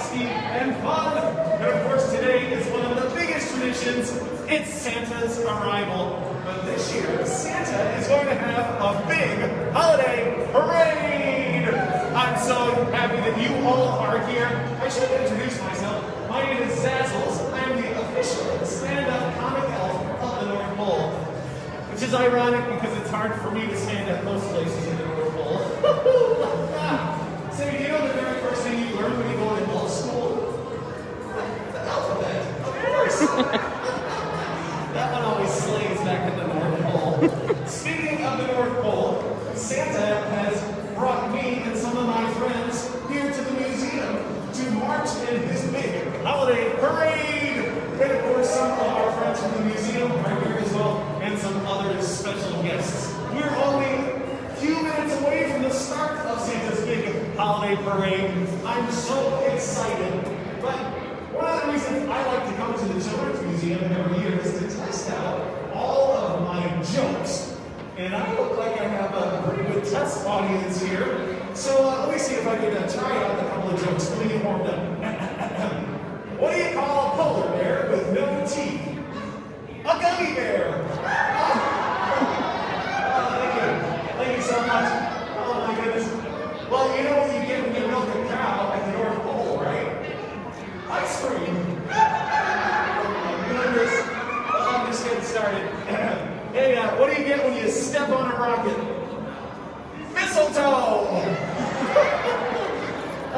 frosty and fun. And of course, today is one of the biggest traditions. It's Santa's arrival. But this year, Santa is going to have a big holiday parade. I'm so happy that you all are here. I should introduce myself. My name is Zazzles. I am the official stand-up comic elf of the North Pole. Which is ironic because it's hard for me to stand at most places in the North Pole. So you know the very first thing you learn when you go to elf school? The alphabet, of course. That one always slays back at the North Pole. Speaking of the North Pole, Santa has brought me and some of my friends here to the museum to march in his big holiday parade. And of course, some of our friends from the museum are here as well, and some other special guests. We're only a few minutes away from the start of Santa's big holiday parade. I'm so excited. But one of the reasons I like to come to the Children's Museum every year is to test out all of my jokes. And I look like I have a pretty good test audience here. So let me see if I can try out a couple of jokes. Let me get warmed up. What do you call a polar bear with no teeth? A gummy bear. Thank you so much. Oh my goodness. Well, you know what you get when you milk a cow at the North Pole, right? Ice cream. Oh my goodness. Well, I'm just getting started. Hey, what do you get when you step on a rocket? Mistletoe.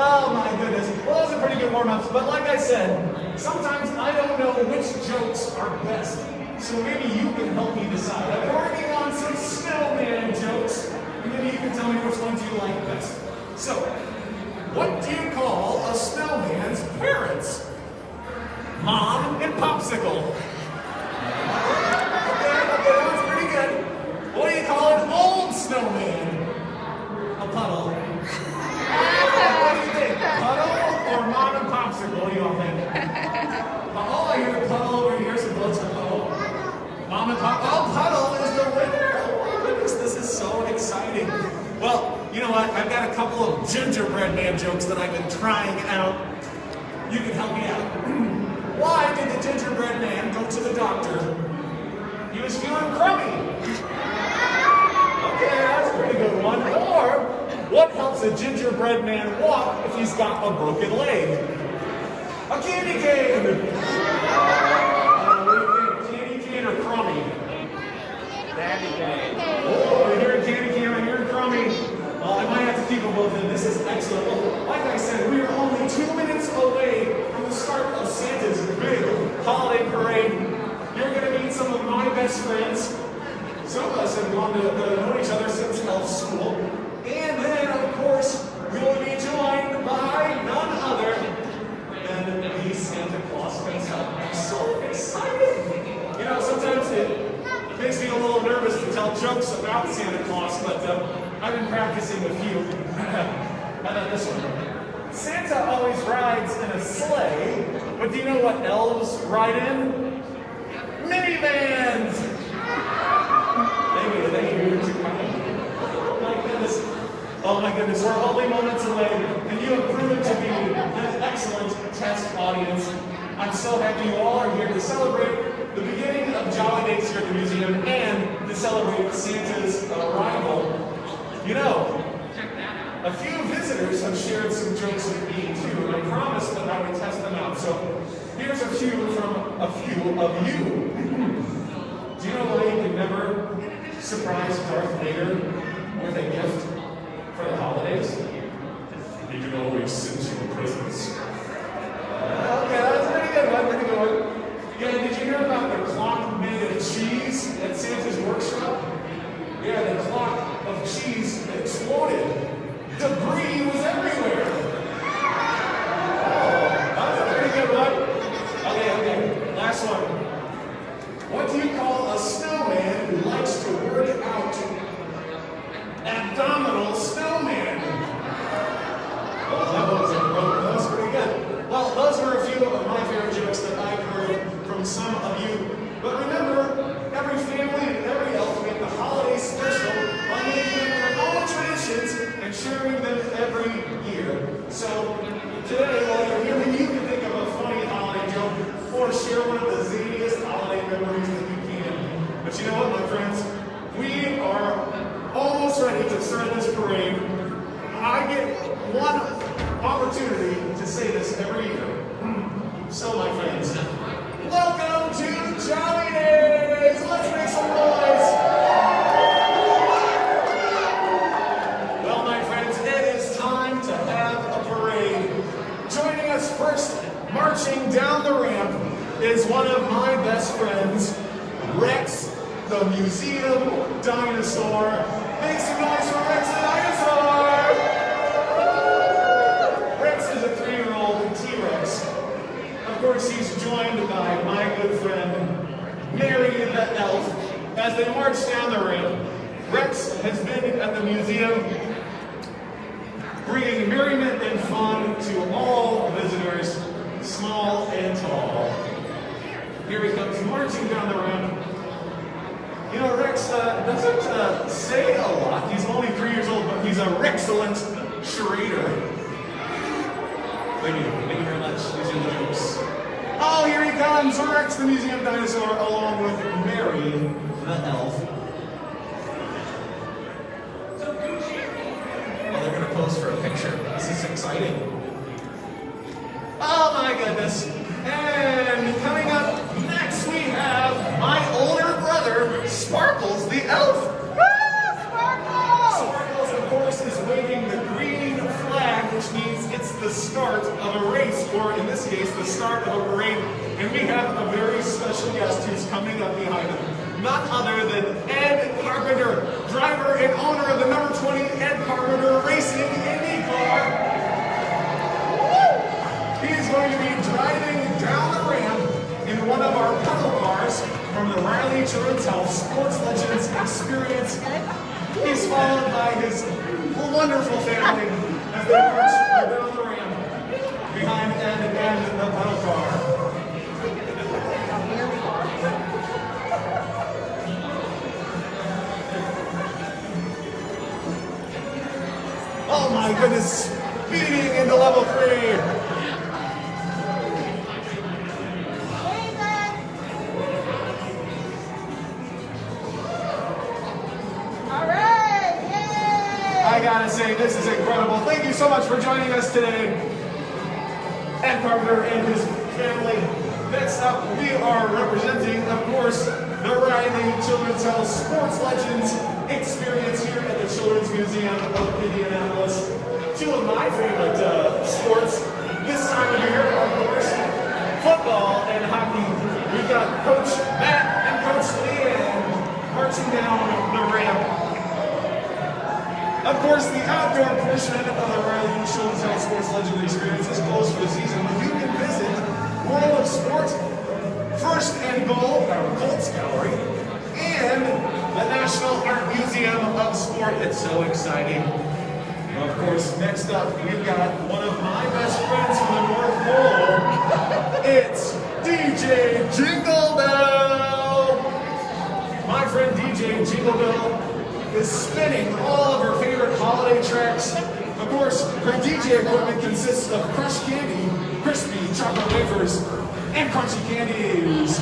Oh my goodness. Well, those are pretty good warm-ups, but like I said, sometimes I don't know which jokes are best. So maybe you can help me decide. I've been working on some snowman jokes, and maybe you can tell me which ones you like best. So, what do you call a snowman's parents? Mom and Popsicle. Okay, that was pretty good. What do you call an old snowman? A puddle. What do you think? Puddle or Mom and Popsicle? What do you all think? Oh, I hear a puddle over here, so votes for puddle. Mom and Pop. Oh, puddle is the winner. Oh my goodness, this is so exciting. Well, you know what? I've got a couple of gingerbread man jokes that I've been trying out. You can help me out. Why did the gingerbread man go to the doctor? He was feeling crummy. Okay, that's a pretty good one. Or, what helps a gingerbread man walk if he's got a broken leg? A candy cane! What do you think? Candy cane or crummy? Candy cane. Oh, I'm hearing candy cane, I'm hearing crummy. I might have to keep them both in. This is excellent. Well, like I said, we are only 2 minutes away from the start of Santa's big holiday parade. You're going to meet some of my best friends. Some of us have gone to know each other since elf school. And then, of course, we will be joined by none other than the Santa Claus himself. I'm so excited. You know, sometimes it makes me a little nervous to tell jokes about Santa Claus, but I've been practicing a few. How about this one? Santa always rides in a sleigh, but do you know what elves ride in? Minivans! Thank you. Oh my goodness, we're only moments away, and you have proven to be an excellent test audience. I'm so happy you all are here to celebrate the beginning of Jolly Days here at the museum and to celebrate Santa's arrival. You know, a few visitors have shared some jokes with me too, and I promised that I would test them out. So here's a few from a few of you. Do you know why you can never surprise Darth Vader with a gift for the holidays? He can always send you presents. Okay, that's a pretty good one, pretty good one. Yeah, did you hear about the clock made of cheese at Santa's workshop? Yeah, the clock of cheese exploded. Debris was everywhere. Oh, that's a pretty good one. Okay, last one. What do you call a snowman who likes to work out? Abdominal snowman. Oh, that was pretty good. Well, those were a few of my favorite jokes that I've heard from some of you. But remember, every family and every elf make the holiday special by making their own traditions and sharing them every year. So today, while you're here ready to start this parade, I get one opportunity to say this every year. So, my friends, welcome to Jolly Days! Let's make some noise! Well, my friends, it is time to have a parade. Joining us first, marching down the ramp, is one of my best friends, Rex, the museum dinosaur. Make some noise for Rex the dinosaur! Rex is a 3-year-old T-Rex. Of course, he's joined by my good friend, Mary the elf. As they march down the ramp, Rex has been at the museum bringing merriment and fun to all visitors, small and tall. Here he comes marching down the ramp. You know, Rex doesn't say a lot. He's only 3 years old, but he's a Rexcellent charader. Thank you very much. These are the jokes. Oh, here he comes, Rex the museum dinosaur, along with Mary the elf. Oh, they're gonna pose for a picture. This is exciting. Oh my goodness. And coming up next, we have my older brother, Sparkles the elf. Sparkles, of course, is waving the green flag, which means it's the start of a race, or in this case, the start of a parade. And we have a very special guest who's coming up behind him. None other than Ed Carpenter, driver and owner of the number 20 Ed Carpenter Racing Indy car. He is going to be driving down the ramp in one of our pedal cars from the Riley Children's Health Sports Legends Experience. He's followed by his wonderful family as they march down the ramp behind Ed and the pedal car. Oh my goodness, speeding into level 3. I gotta say, this is incredible. Thank you so much for joining us today, Ed Carpenter and his family. Next up, we are representing, of course, the Riley Children's Health Sports Legends Experience here at the Children's Museum of Indianapolis. Two of my favorite sports this time of year are, of course, football and hockey. We've got Coach Matt and Coach Leanne marching down the ramp. Of course, the outdoor portion of the Riley Children's Health Sports Legend Experience is closed for the season, but you can visit World of Sport, First and Goal, our Colts Gallery, and the National Art Museum of Sport. It's so exciting. Of course, next up, we've got one of my best friends from the North Pole. It's DJ Jingle Bell! My friend DJ Jingle Bell is spinning all of her favorite holiday tracks. Of course, her DJ equipment consists of crushed candy, crispy chocolate wafers, and crunchy candies.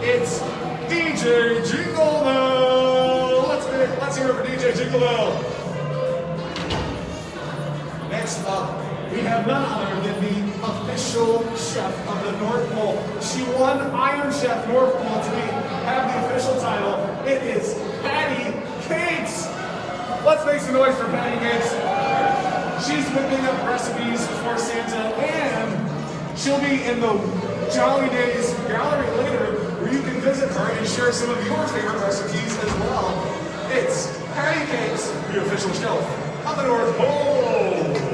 It's DJ Jingle Bell! Let's hear it for DJ Jingle Bell! Next up, we have none other than the official chef of the North Pole. She won Iron Chef North Pole to have the official title. It is Patty Cakes. Let's make some noise for Patty Cakes. She's whipping up recipes for Santa, and she'll be in the Jolly Days gallery later, where you can visit her and share some of your favorite recipes as well. It's Patty Cakes, the official chef of the North Pole.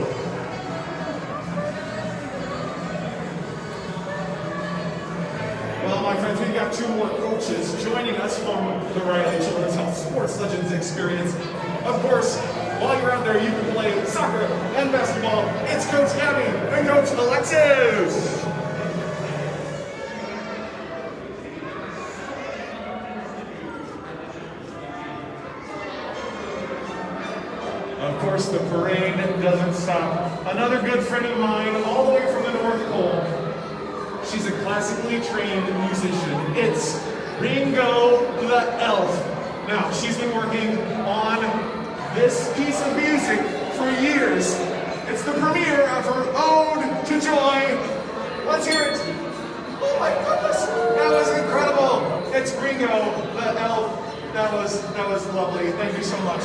Well, my friends, we've got two more coaches joining us from the Riley Children's Health Sports Legends Experience. Of course, while you're out there, you can play soccer and basketball. It's Coach Abby and Coach Alexis. Of course, the parade doesn't stop. Another good friend of mine, all the way from the North Pole. She's a classically trained musician. It's Ringo the Elf. Now, she's been working on this piece of music for years. It's the premiere of her Ode to Joy. Let's hear it. Oh my goodness, that was incredible. It's Ringo, the elf. That was lovely. Thank you so much.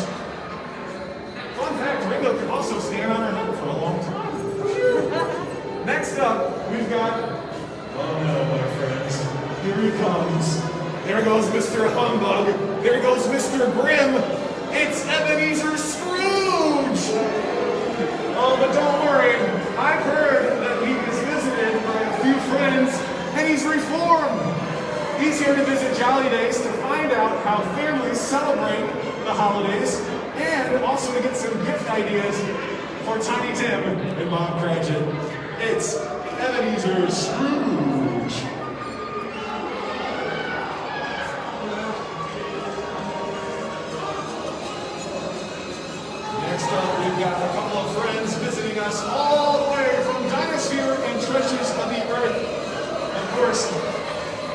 Fun fact, Ringo could also stand on her head for a long time. Next up, we've got, oh no, my friends, here he comes. There goes Mr. Humbug. There goes Mr. Grimm. It's Ebenezer Scrooge. Oh, but don't worry. I've heard that he is visited by a few friends, and he's reformed. He's here to visit Jolly Days to find out how families celebrate the holidays, and also to get some gift ideas for Tiny Tim and Mom Cratchit. It's Ebenezer Scrooge. Next up, we've got a couple of friends visiting us all the way from Dinosphere and Treasures of the Earth. Of course,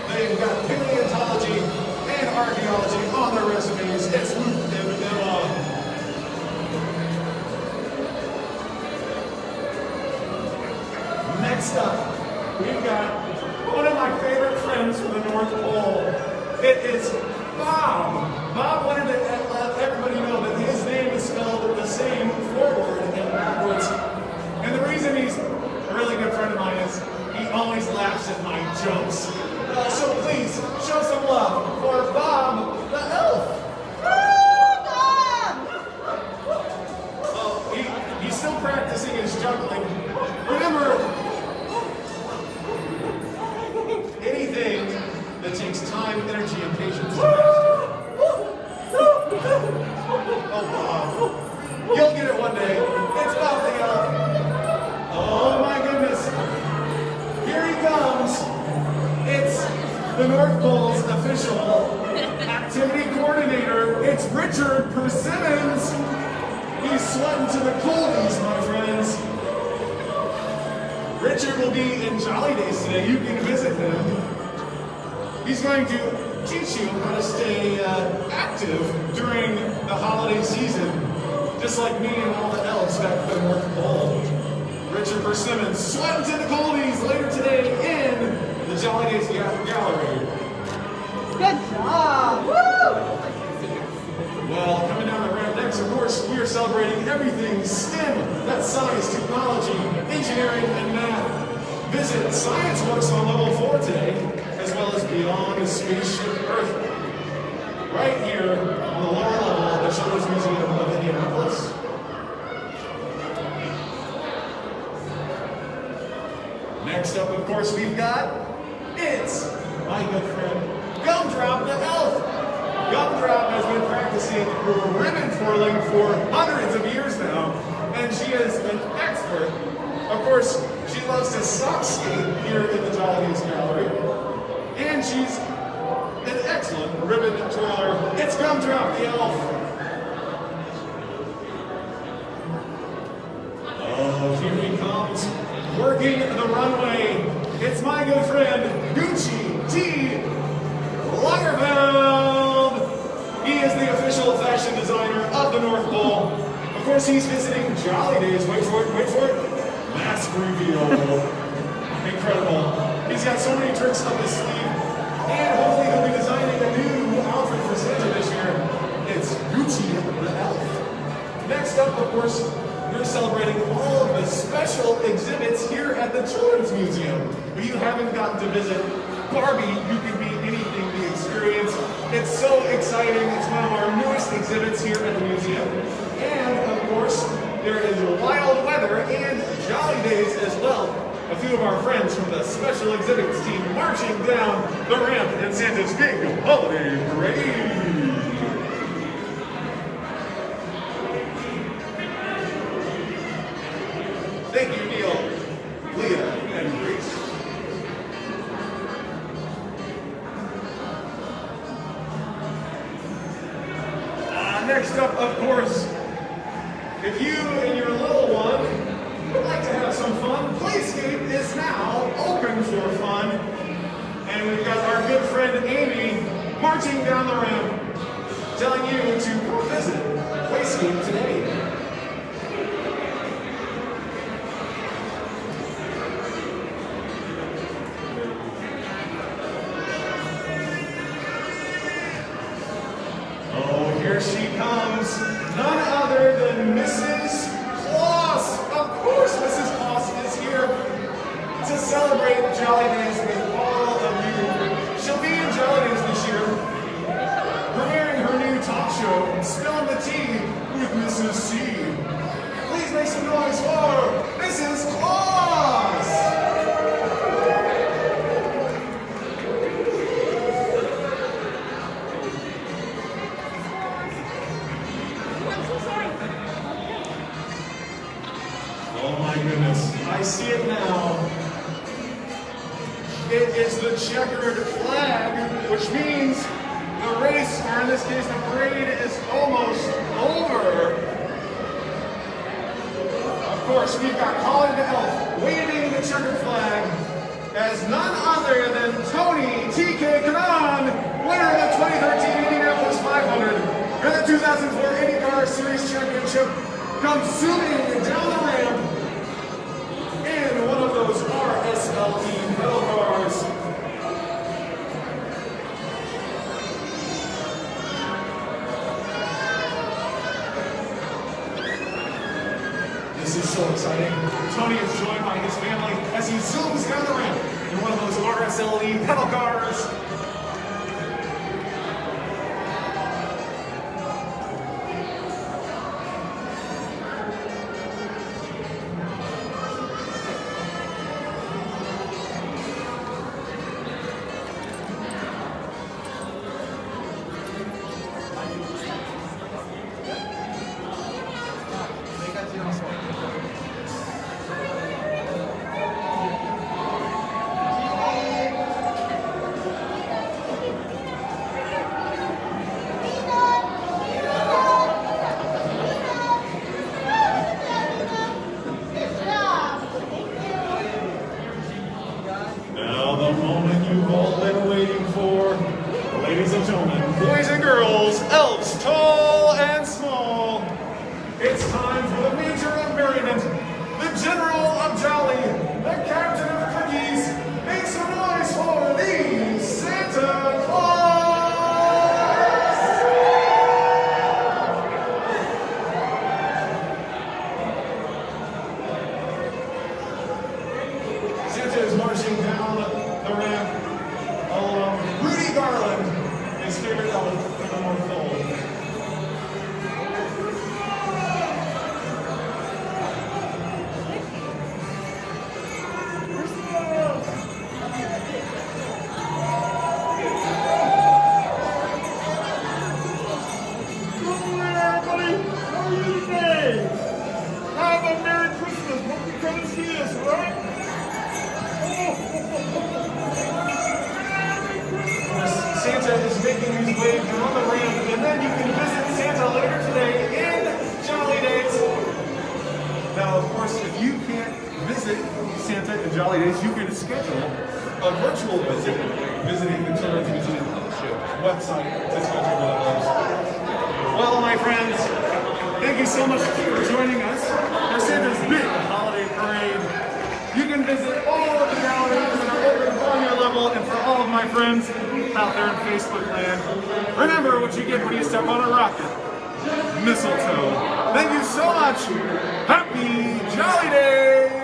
they've got paleontology and archaeology on their resumes. It's Luke and Emma. Next up, we've got one of my favorite friends from the North Pole. It is Bob. Bob wanted to let everybody know that his name is spelled the same forward and backwards. And the reason he's a really good friend of mine is he always laughs at my jokes. So please, show some love for Bob the elf. Oh, he's still practicing his juggling. Remember, anything that takes time, energy, and patience. Oh, Bob. You'll get it one day. It's Bob the elf. Oh my goodness. Here he comes. It's the North Pole's official activity coordinator. It's Richard Persimmons. He's sweating to the coldies, my friends. Richard will be in Jolly Days today. You can visit him. He's going to teach you how to stay active during the holiday season, just like me and all the elves back at the North Pole. Richard Persimmons sweating to the coldies later today in the Jolly Days Gallery. Good job! Woo! Well, coming down the ramp next, of course, we are celebrating everything STEM. That's science, technology, engineering, and math. Visit Science Works on level 4 today, as well as Beyond Spaceship Earth. Right here on the lower level of the Children's Museum of Indianapolis. Next up, of course, we've got, it's my good friend, Gumdrop the Elf. Gumdrop has been practicing ribbon twirling for hundreds of years now, and she is an expert. Of course, she loves to sock skate here in the Jolly Days Gallery, and she's an excellent ribbon twirler. It's Gumdrop the Elf. Oh, here he comes, working the runway. It's my good friend, Gucci T. Lagerfeld. He is the official fashion designer of the North Pole. Of course, he's visiting Jolly Days. Wait for it. Mask reveal. Incredible. He's got so many tricks up his sleeve. And hopefully he'll be designing a new outfit for Santa this year. It's Gucci the Elf. Next up, of course, we're celebrating all of the special exhibits here at the Children's Museum. If you haven't gotten to visit Barbie, you can be anything the experience. It's so exciting. It's one of our newest exhibits here at the museum. And of course, there is wild weather and Jolly Days as well. A few of our friends from the special exhibits team marching down the ramp in Santa's big holiday parade. Thank you, Neil, Leah, and Grace. Next up, of course, if you and your little one would like to have some fun, Playscape is now open for fun. And we've got our good friend Amy marching down the ramp, telling you to come visit Playscape. team today. Oh, here she comes. None other than Mrs. Claus. Of course, Mrs. Claus is here to celebrate Jolly Days with all of you. She'll be in Jolly Days this year, premiering her new talk show, Spilling the Tea with Mrs. C. Please make some noise for Mrs. Claus! Oh my goodness, I see it now. It is the checkered flag, which means the race, or in this case the parade, is almost over. Of course, we've got Colin the Elf waving the checkered flag as none other than Tony TK Kanan, winner of the 2013 Indianapolis 500 and the 2004 IndyCar Series Championship, comes zooming down the ramp in one of those RSLE pedal cars. This is so exciting. Tony is joined by his family as he zooms down the ramp in one of those RSLE pedal cars. Now the moment you've all been waiting for. Ladies and gentlemen, boys and girls, elves tall and small. It's time for the Major of Merriment, the General of Jolly, the Captain of Cookies. Make some noise for the Santa Claus! Santa is marching down the ramp along with Rudy Garland, his favorite elf from the North Pole. Santa is making his way down the ramp, and then you can visit Santa later today in Jolly Days. Now, of course, if you can't visit Santa in Jolly Days, you can schedule a virtual visit visiting the Children's Museum website to schedule one of those. Well, my friends, thank you so much for joining us for Santa's big holiday parade. You can visit all of the galleries that are open on your level, and for all of my friends out there in Facebook land, remember what you get when you step on a rocket. Mistletoe. Thank you so much. Happy Jolly Days!